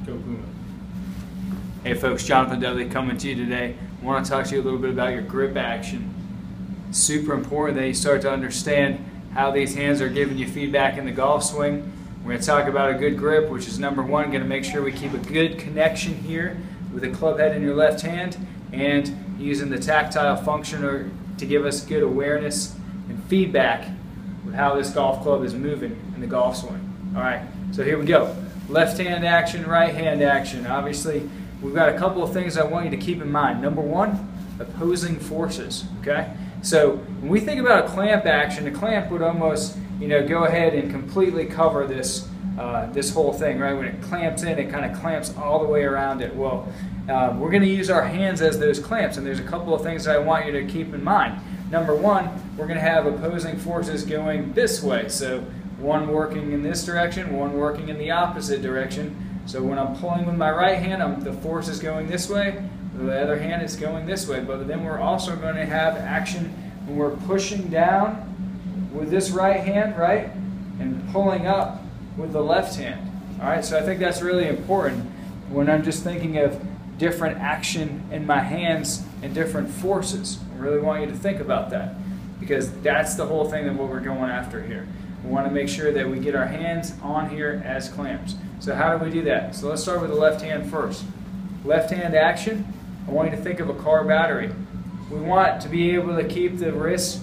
Go Puma. Hey folks, Jonathan Dudley coming to you today. I want to talk to you a little bit about your grip action. Super important that you start to understand how these hands are giving you feedback in the golf swing. We're going to talk about a good grip, which is number one, going to make sure we keep a good connection here with the club head in your left hand and using the tactile functioner to give us good awareness and feedback with how this golf club is moving in the golf swing. All right, so here we go. Left hand action, right hand action. Obviously, we've got a couple of things I want you to keep in mind. Number one, opposing forces, okay? So when we think about a clamp action, a clamp would almost, go ahead and completely cover this this whole thing, right? When it clamps in, it kind of clamps all the way around it. Well, we're going to use our hands as those clamps, and there's a couple of things that I want you to keep in mind. Number one, we're going to have opposing forces going this way. So one working in this direction, one working in the opposite direction. So when I'm pulling with my right hand, the force is going this way, the other hand is going this way. But then we're also going to have action when we're pushing down with this right hand, right, and pulling up with the left hand. All right, so I think that's really important when I'm just thinking of different action in my hands and different forces. I really want you to think about that, because that's the whole thing of what we're going after here. We want to make sure that we get our hands on here as clamps. So how do we do that? So let's start with the left hand first. Left hand action, I want you to think of a car battery. We want to be able to keep the wrist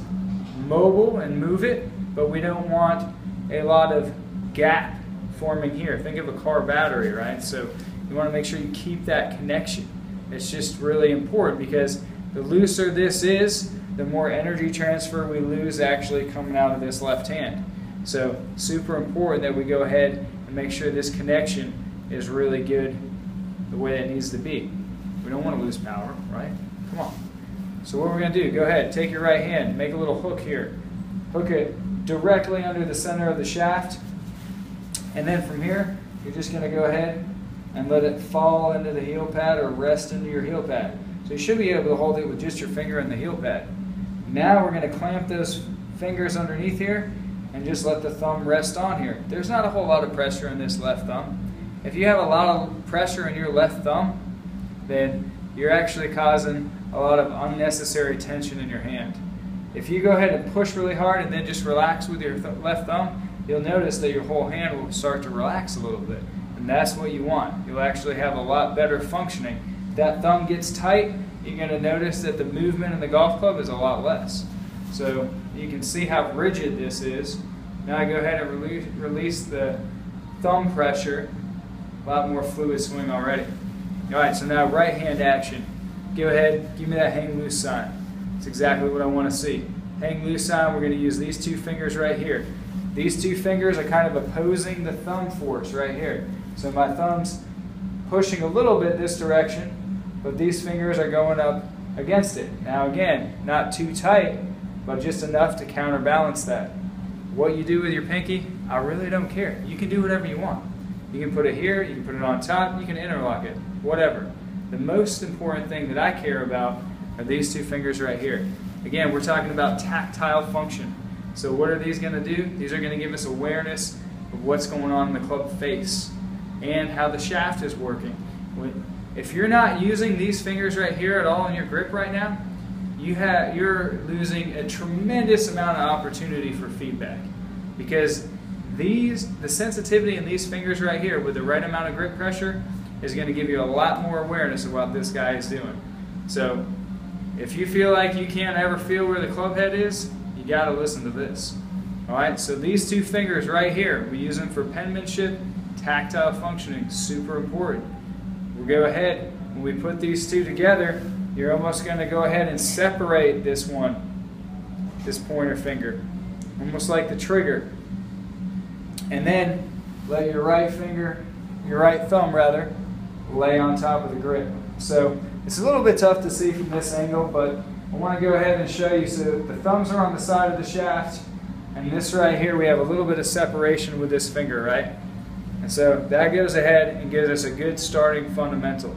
mobile and move it, but we don't want a lot of gap forming here. Think of a car battery, right? So you want to make sure you keep that connection. It's just really important, because the looser this is, the more energy transfer we lose actually coming out of this left hand. So super important that we go ahead and make sure this connection is really good the way it needs to be. We don't want to lose power, right? Come on. So what we're going to do, go ahead, take your right hand, make a little hook here. Hook it directly under the center of the shaft. And then from here, you're just going to go ahead and let it fall into the heel pad or rest into your heel pad. So you should be able to hold it with just your finger in the heel pad. Now we're going to clamp those fingers underneath here and just let the thumb rest on here. There's not a whole lot of pressure in this left thumb. If you have a lot of pressure in your left thumb, then you're actually causing a lot of unnecessary tension in your hand. If you go ahead and push really hard and then just relax with your left thumb, you'll notice that your whole hand will start to relax a little bit. And that's what you want. You'll actually have a lot better functioning. If that thumb gets tight, you're going to notice that the movement in the golf club is a lot less. So you can see how rigid this is. Now I go ahead and release the thumb pressure. A lot more fluid swing already. All right, so now right hand action. Go ahead, give me that hang loose sign. That's exactly what I want to see. Hang loose sign, we're going to use these two fingers right here. These two fingers are kind of opposing the thumb force right here. So my thumb's pushing a little bit this direction, but these fingers are going up against it. Now again, not too tight, but just enough to counterbalance that. What you do with your pinky, I really don't care. You can do whatever you want. You can put it here, you can put it on top, you can interlock it, whatever. The most important thing that I care about are these two fingers right here. Again, we're talking about tactile function. So what are these going to do? These are going to give us awareness of what's going on in the club face and how the shaft is working. If you're not using these fingers right here at all in your grip right now, you're losing a tremendous amount of opportunity for feedback, because the sensitivity in these fingers right here with the right amount of grip pressure is going to give you a lot more awareness of what this guy is doing. So if you feel like you can't ever feel where the club head is, you got to listen to this. All right, so these two fingers right here, we use them for penmanship, tactile functioning, super important. We'll go ahead, when we put these two together, you're almost going to go ahead and separate this pointer finger, almost like the trigger. And then let your right thumb rather, lay on top of the grip. So it's a little bit tough to see from this angle, but I want to go ahead and show you. So the thumbs are on the side of the shaft, and this right here, we have a little bit of separation with this finger, right? And so that goes ahead and gives us a good starting fundamental.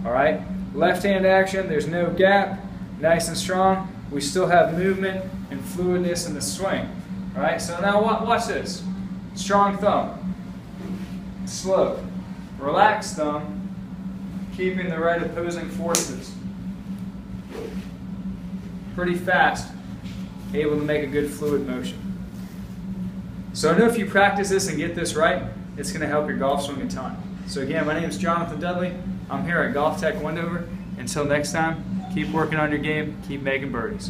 All right, left hand action, there's no gap, nice and strong. We still have movement and fluidness in the swing. All right, so now watch this. Strong thumb, slow, Relaxed thumb, keeping the right opposing forces. Pretty fast, able to make a good fluid motion. So I know if you practice this and get this right, it's going to help your golf swing a ton. So again, my name is Jonathan Dudley. I'm here at GolfTEC Wendover. Until next time, keep working on your game, keep making birdies.